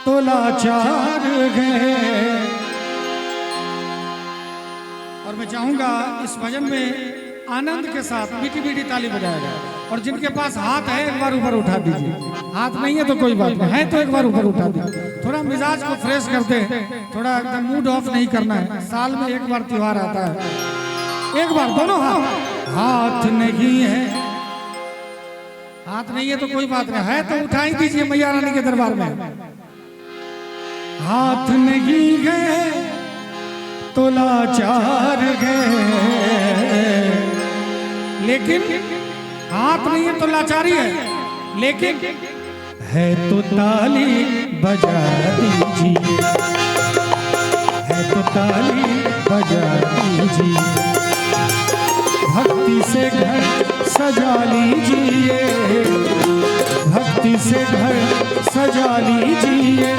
तो लाचार है। और मैं चाहूंगा इस भजन में आनंद के साथ मीठी मीठी ताली बजाया जाए। और जिनके पास हाथ है एक बार ऊपर उठा दीजिए, हाथ नहीं है तो कोई बात नहीं, है तो एक बार ऊपर उठा दीजिए। थोड़ा मिजाज को फ्रेश करते हैं, थोड़ा एकदम मूड ऑफ नहीं करना है। साल में एक बार त्योहार आता है, एक बार दोनों हाथ। हाथ नहीं है, हाथ नहीं है तो कोई बात नहीं, है तो उठा ही दीजिए मैया रानी के दरबार में। हाथ नहीं है तो लाचार है, लेकिन हाथ नहीं है तो लाचारी है, लेकिन है तो ताली बजा दीजिए, है तो ताली बजा दीजिए। भक्ति से घर सजा लीजिए, भक्ति से घर सजा लीजिए,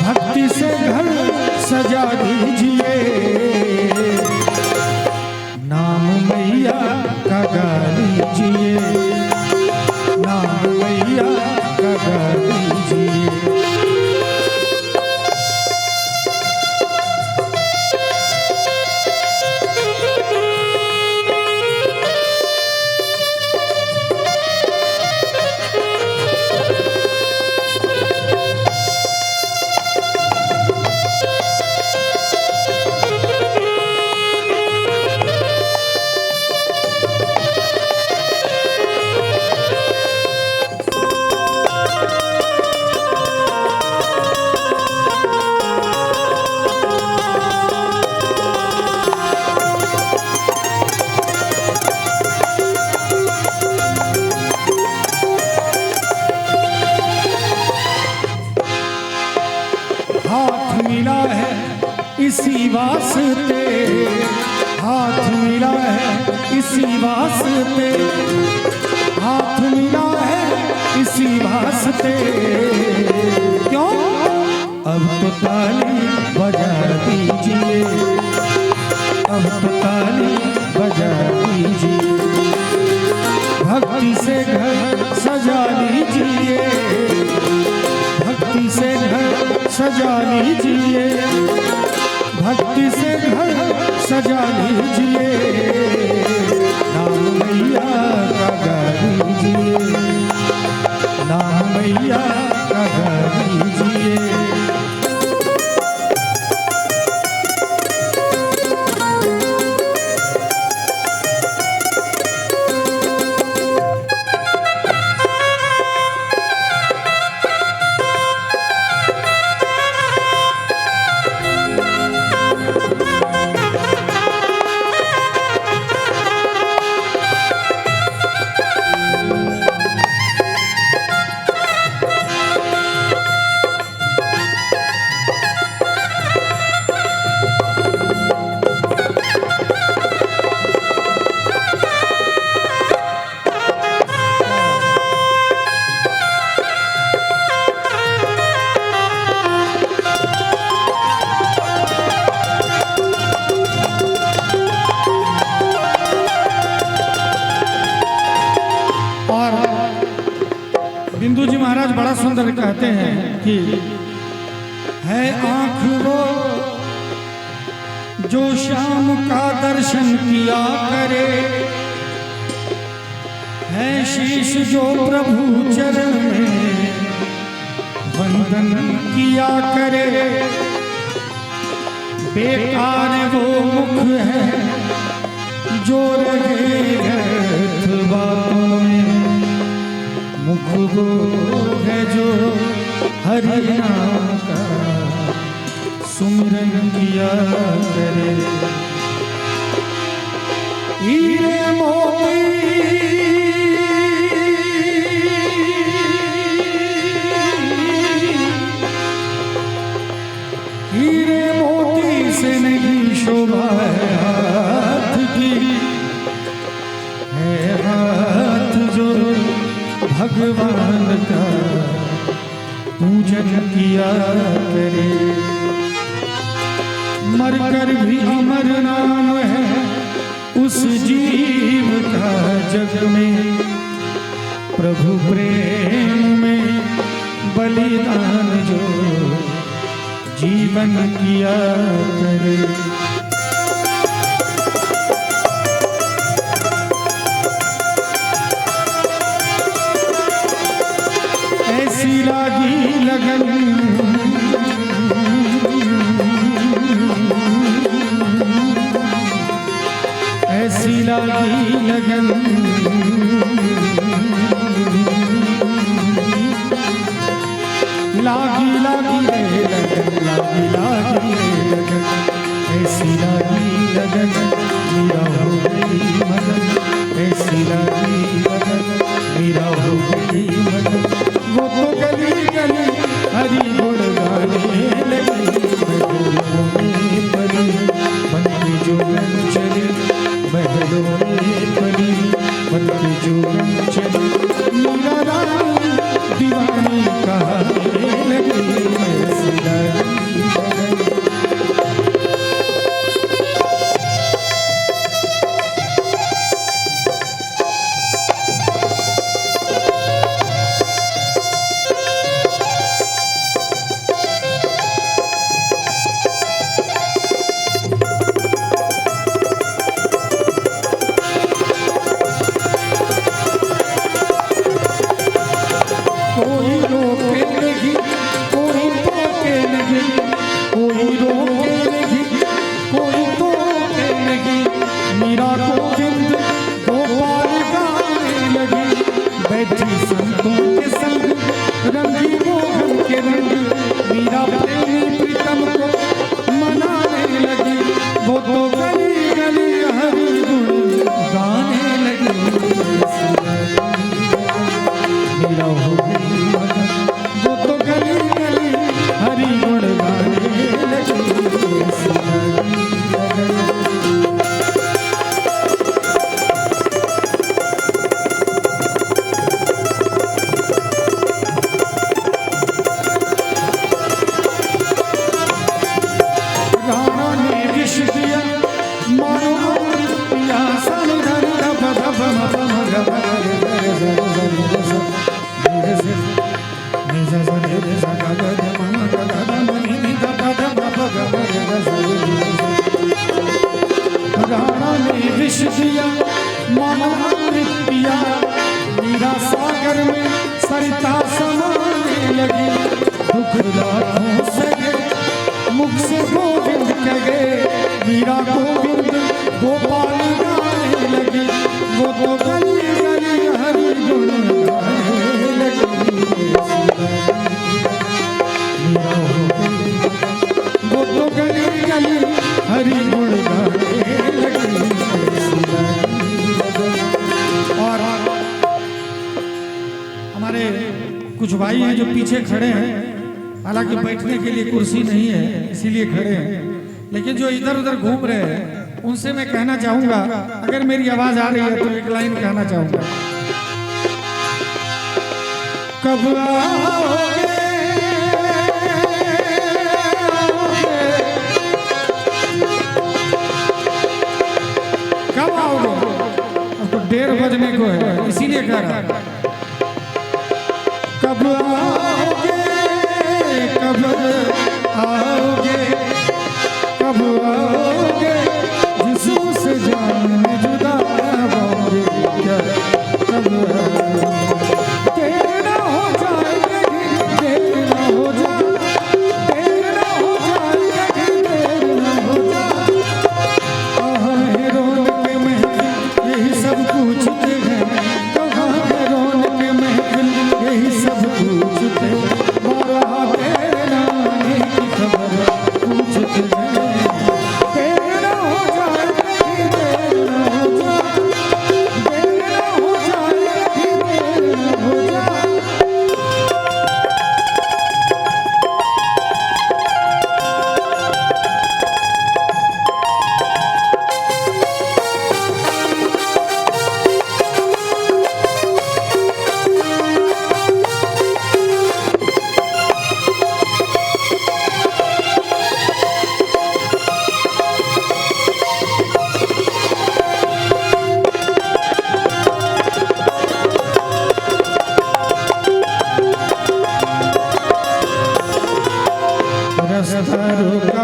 भक्ति से घर सजा दीजिए। नाम मैया का गा लीजिए, नाम मैया का गा लीजिए। इसी वास्ते हाथ मिला है, इसी वास्ते हाथ मिला है, इसी वास्ते। क्यों? अब तो ताली बजा दीजिए, अब तो ताली बजा दीजिए। भक्ति से घर सजा लीजिए, भक्ति से घर सजा लीजिए, भक्ति से घर सजा लीजिए। नाम मैया का गा लीजिए, नाम मैया का गा लीजिए। बिंदु जी महाराज बड़ा सुंदर कहते हैं कि है आंख वो जो शाम का दर्शन किया करे, है शीश जो प्रभु चरण में वंदन किया करे। बेकार वो मुख है जो रहे व्यर्थ बातों में, मुख वो है जो हरि नाम का सुमिरन किया करे। हीरे मोती हीरे मोती से नहीं शोभा है हाथ की, है हाथ जो भगवान का पूजन किया करे। मरकर भी अमर नाम है उस जीव का जग में, प्रभु प्रेम में बलिदान जो जीवन किया करे। ऐसी लागी लगन ऐसी लागी लगन लागी लागी रे लगन लागी लागी रे लगन ऐसी लागी लगन मेरा हो गई मगन ऐसी लागी लगन मेरा हो गई मगन। वो तो गली गली हरी गुण गाने लगी महलों में पली मन की जो गन चली महलों में पली मन की जो गन चली मीरा रानी दीवानी कहानी लगी ऐसी लागी लगन। विष दिया मानो अमृत पिया मीरा सागर में सरिता समाने लगी दुख लाखों सगे मुख से गोविंद कहे मीरा गोविंद गोपाल गाने लगी वो तो गली गली हरि गुण गाने लगी मीरा वो तो गली गली हरि गुण गाने लगी। और हमारे कुछ भाई हैं जो पीछे खड़े हैं, हालांकि बैठने के लिए कुर्सी नहीं है इसीलिए खड़े हैं, लेकिन जो इधर उधर घूम रहे हैं उनसे मैं कहना चाहूंगा, अगर मेरी आवाज आ रही है तो एक लाइन कहना चाहूंगा। कब आओगे कब आओगे, अब तो 1:30 बजने को है इसीलिए कह रहा हूं। कब आओगे कब आओगे कब आओगे जिसम से जान जुदा होगे क्या कब देर ना हो जाएगी देर ना हो जाए देर ना हो जाएगी देर ना हो जाए रोने के महफिल यही सब पूछते हैं कहाँ है रोने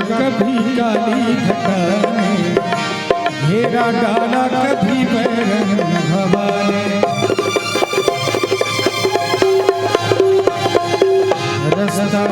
कभी काली घटा ने, घेरा डाला कभी बैरन हवा ने। रास्ता